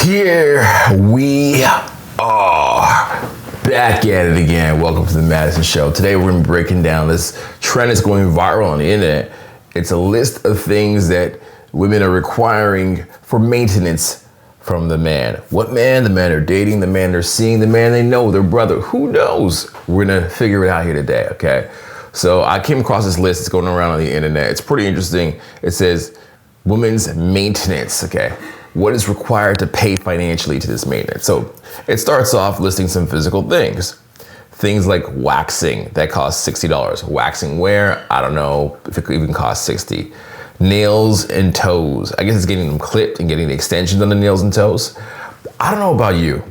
Here we are, back at it again. Welcome to the Madison Show. Today we're going to be breaking down this trend that's going viral on the internet. It's a list of things that women are requiring for maintenance from the man. What man? The man they're dating, the man they're seeing, the man they know, their brother. Who knows? We're going to figure it out here today, okay? So I came across this list. It's going around on the internet. It's pretty interesting. It says women's maintenance, okay? What is required to pay financially to this maintenance? So it starts off listing some physical things. Things like waxing, that costs $60. Waxing where? I don't know if it could even cost $60. Nails and toes. I guess it's getting them clipped and getting the extensions on the nails and toes. I don't know about you.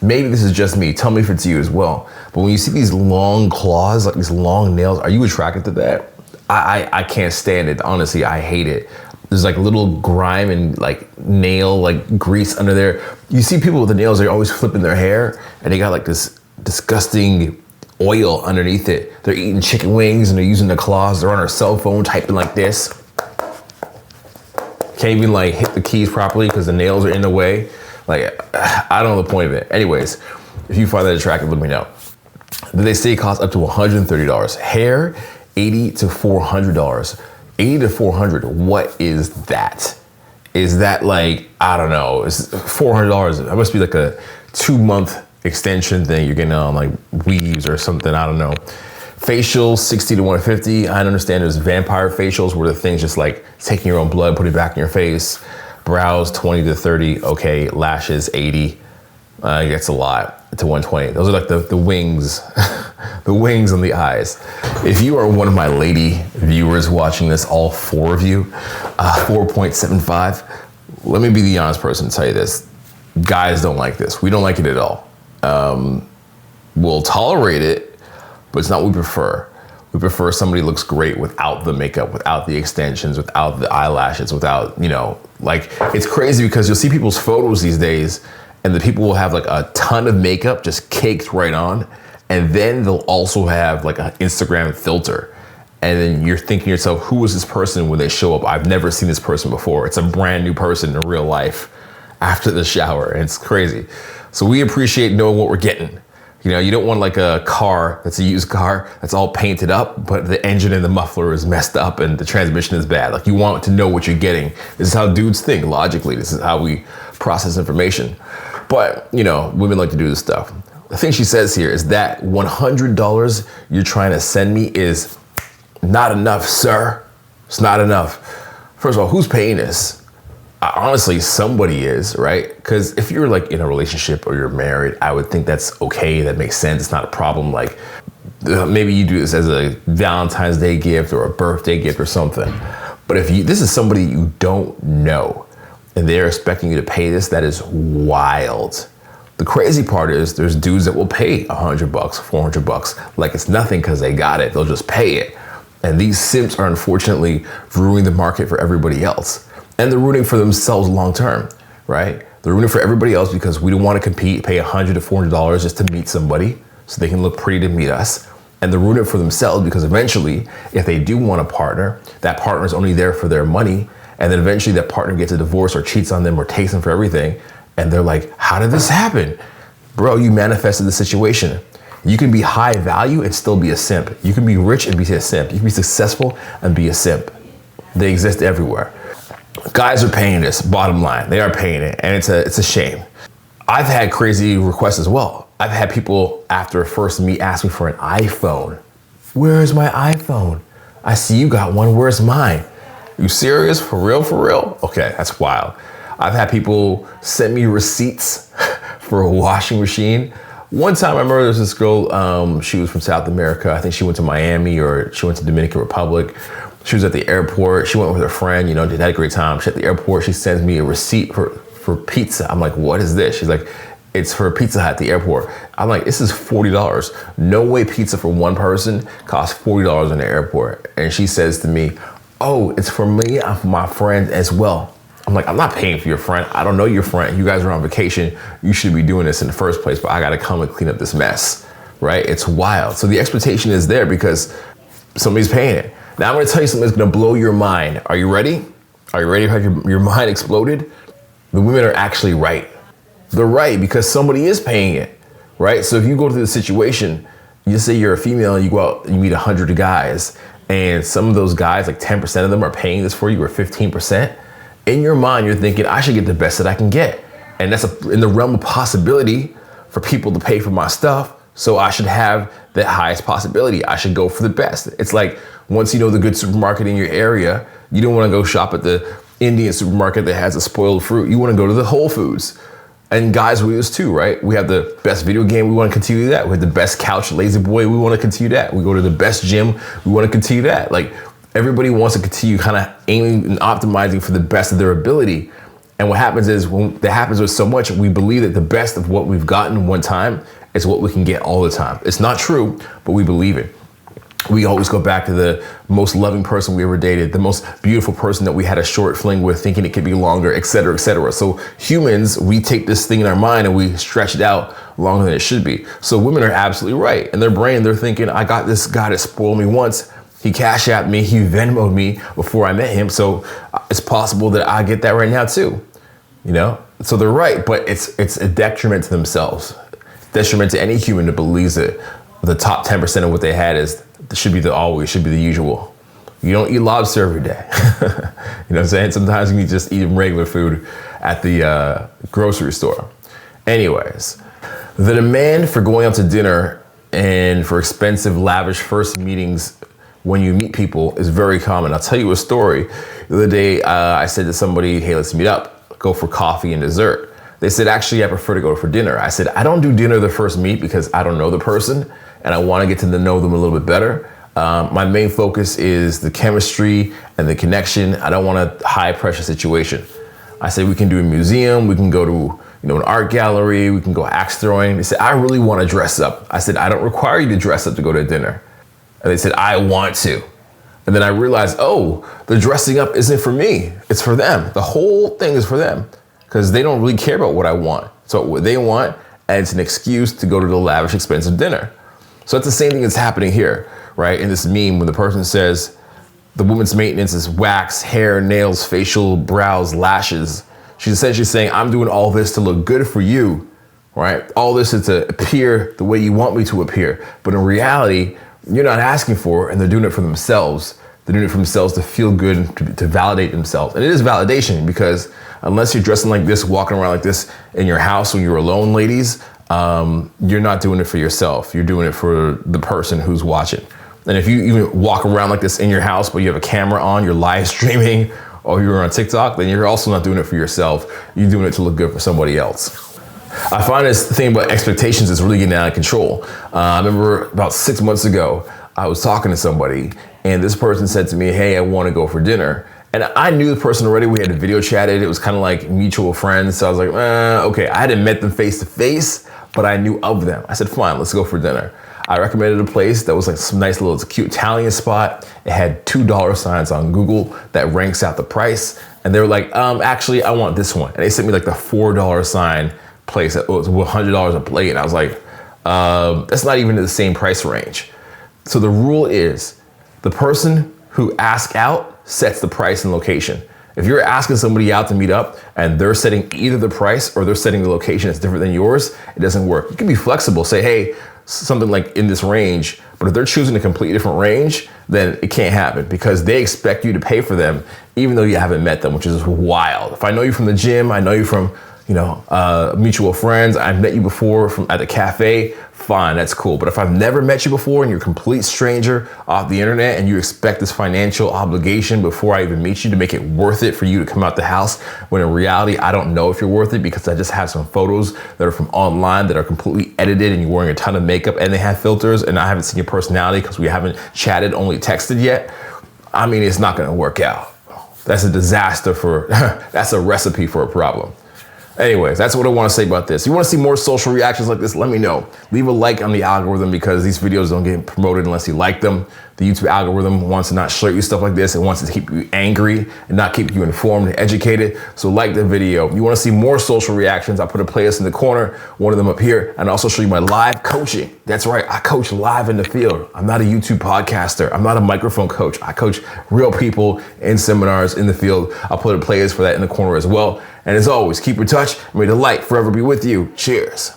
Maybe this is just me. Tell me if it's you as well. But when you see these long claws, like these long nails, are you attracted to that? I can't stand it. Honestly, I hate it. There's like little grime and like nail, like grease under there. You see people with the nails, they're always flipping their hair and they got like this disgusting oil underneath it. They're eating chicken wings and they're using the claws. They're on their cell phone typing like this. Can't even like hit the keys properly because the nails are in the way. Like, I don't know the point of it. Anyways, if you find that attractive, let me know. They say it costs up to $130. Hair, $80 to $400. $80 to $400. What is that? Is that like, I don't know, it's $400. That must be like a 2-month extension thing you're getting on like weaves or something. I don't know. Facials, $60 to $150. I understand there's vampire facials where the thing's just like taking your own blood, putting it back in your face. Brows, $20 to $30. Okay, lashes, $80. That's a lot to $120. Those are like the wings, the wings on the eyes. If you are one of my lady viewers watching this, all 4 of you, 4.75, let me be the honest person and tell you this. Guys don't like this. We don't like it at all. We'll tolerate it, but it's not what we prefer. We prefer somebody who looks great without the makeup, without the extensions, without the eyelashes, without, like, it's crazy because you'll see people's photos these days and the people will have like a ton of makeup just caked right on. And then they'll also have like an Instagram filter. And then you're thinking to yourself, who is this person when they show up? I've never seen this person before. It's a brand new person in real life after the shower. And it's crazy. So we appreciate knowing what we're getting. You don't want like a car that's a used car that's all painted up, but the engine and the muffler is messed up and the transmission is bad. Like you want to know what you're getting. This is how dudes think logically. This is how we process information. But, women like to do this stuff. The thing she says here is that $100 you're trying to send me is not enough, sir. It's not enough. First of all, who's paying this? Honestly, somebody is, right? Because if you're like in a relationship or you're married, I would think that's okay. That makes sense. It's not a problem. Like maybe you do this as a Valentine's Day gift or a birthday gift or something. But if this is somebody you don't know and they're expecting you to pay this, that is wild. The crazy part is there's dudes that will pay $100, $400 like it's nothing because they got it. They'll just pay it. And these simps are unfortunately ruining the market for everybody else. And they're rooting for themselves long term, right? They're rooting for everybody else because we don't want to compete, pay $100 to $400 just to meet somebody so they can look pretty to meet us. And they're rooting for themselves because eventually, if they do want a partner, that partner is only there for their money. And then eventually that partner gets a divorce or cheats on them or takes them for everything. And they're like, how did this happen? Bro, you manifested the situation. You can be high value and still be a simp. You can be rich and be a simp. You can be successful and be a simp. They exist everywhere. Guys are paying this, bottom line. They are paying it, and it's a shame. I've had crazy requests as well. I've had people after first meet ask me for an iPhone. Where's my iPhone? I see you got one, where's mine? You serious? For real, for real? Okay, that's wild. I've had people send me receipts for a washing machine. One time I remember there was this girl, she was from South America. I think she went to Miami or she went to Dominican Republic. She was at the airport. She went with her friend, they had a great time. She's at the airport. She sends me a receipt for pizza. I'm like, what is this? She's like, it's for Pizza Hut at the airport. I'm like, this is $40. No way pizza for one person costs $40 in the airport. And she says to me, oh, it's for me and for my friend as well. I'm like, I'm not paying for your friend. I don't know your friend. You guys are on vacation. You should be doing this in the first place, but I got to come and clean up this mess, right? It's wild. So the expectation is there because somebody's paying it. Now I'm going to tell you something that's going to blow your mind. Are you ready? Are you ready to have your mind exploded? The women are actually right. They're right, because somebody is paying it, right? So if you go to the situation, you say you're a female, you go out, you meet 100 guys, and some of those guys, like 10% of them are paying this for you, or 15%. In your mind, you're thinking, I should get the best that I can get. And that's in the realm of possibility for people to pay for my stuff. So I should have the highest possibility. I should go for the best. It's like, once you know the good supermarket in your area, you don't want to go shop at the Indian supermarket that has a spoiled fruit. You want to go to the Whole Foods. And guys, we do this too, right? We have the best video game, we want to continue that. We have the best couch, lazy boy, we want to continue that. We go to the best gym, we want to continue that. Like, everybody wants to continue kind of aiming and optimizing for the best of their ability. And what happens is, when that happens with so much, we believe that the best of what we've gotten one time is what we can get all the time. It's not true, but we believe it. We always go back to the most loving person we ever dated, the most beautiful person that we had a short fling with, thinking it could be longer, et cetera, et cetera. So humans, we take this thing in our mind and we stretch it out longer than it should be. So women are absolutely right. In their brain, they're thinking, I got this guy that spoiled me once. He Cash Apped me, he Venmo'd me before I met him. So it's possible that I get that right now too, you know? So they're right, but it's a detriment to themselves. Detriment to any human that believes that the top 10% of what they had should be the usual. You don't eat lobster every day. You know what I'm saying? Sometimes you just eat regular food at the grocery store. Anyways, the demand for going out to dinner and for expensive, lavish first meetings when you meet people is very common. I'll tell you a story. The other day, I said to somebody, hey, let's meet up, go for coffee and dessert. They said, actually, I prefer to go for dinner. I said, I don't do dinner the first meet because I don't know the person and I want to get to know them a little bit better. My main focus is the chemistry and the connection. I don't want a high pressure situation. I said, we can do a museum. We can go to an art gallery. We can go axe throwing. They said, I really want to dress up. I said, I don't require you to dress up to go to dinner. And they said, I want to. And then I realized, oh, the dressing up isn't for me. It's for them. The whole thing is for them because they don't really care about what I want. So what they want, and it's an excuse to go to the lavish, expensive dinner. So it's the same thing that's happening here, right? In this meme, when the person says the woman's maintenance is wax, hair, nails, facial, brows, lashes, she's essentially saying, I'm doing all this to look good for you, right? All this is to appear the way you want me to appear. But in reality, you're not asking for it, and they're doing it for themselves. They're doing it for themselves to feel good and to validate themselves. And it is validation because unless you're dressing like this, walking around like this in your house when you're alone, ladies, you're not doing it for yourself. You're doing it for the person who's watching. And if you even walk around like this in your house, but you have a camera on, you're live streaming, or you're on TikTok, then you're also not doing it for yourself. You're doing it to look good for somebody else. I find this thing about expectations is really getting out of control. I remember about 6 months ago, I was talking to somebody and this person said to me, hey, I want to go for dinner. And I knew the person already. We had a video chatted. It was kind of like mutual friends. So I was like, okay. I hadn't met them face to face, but I knew of them. I said, fine, let's go for dinner. I recommended a place that was like some nice little cute Italian spot. It had $2 signs on Google that ranks out the price. And they were like, actually, I want this one. And they sent me like the $4 sign place that was $100 a plate. And I was like, that's not even in the same price range. So the rule is the person who asks out sets the price and location. If you're asking somebody out to meet up and they're setting either the price or they're setting the location that's different than yours, it doesn't work. You can be flexible, say, hey, something like in this range, but if they're choosing a completely different range, then it can't happen because they expect you to pay for them even though you haven't met them, which is wild. If I know you from the gym, I know you from mutual friends, I've met you before at the cafe, fine, that's cool. But if I've never met you before and you're a complete stranger off the internet and you expect this financial obligation before I even meet you to make it worth it for you to come out the house, when in reality, I don't know if you're worth it because I just have some photos that are from online that are completely edited and you're wearing a ton of makeup and they have filters and I haven't seen your personality because we haven't chatted, only texted yet. I mean, it's not gonna work out. That's a disaster that's a recipe for a problem. Anyways, that's what I want to say about this. If you want to see more social reactions like this, let me know. Leave a like on the algorithm because these videos don't get promoted unless you like them. The YouTube algorithm wants to not show you stuff like this. It wants to keep you angry and not keep you informed and educated. So like the video. If you want to see more social reactions, I'll put a playlist in the corner, one of them up here, and also show you my live coaching. That's right, I coach live in the field. I'm not a YouTube podcaster. I'm not a microphone coach. I coach real people in seminars in the field. I'll put a playlist for that in the corner as well. And as always, keep in touch. May the light forever be with you. Cheers.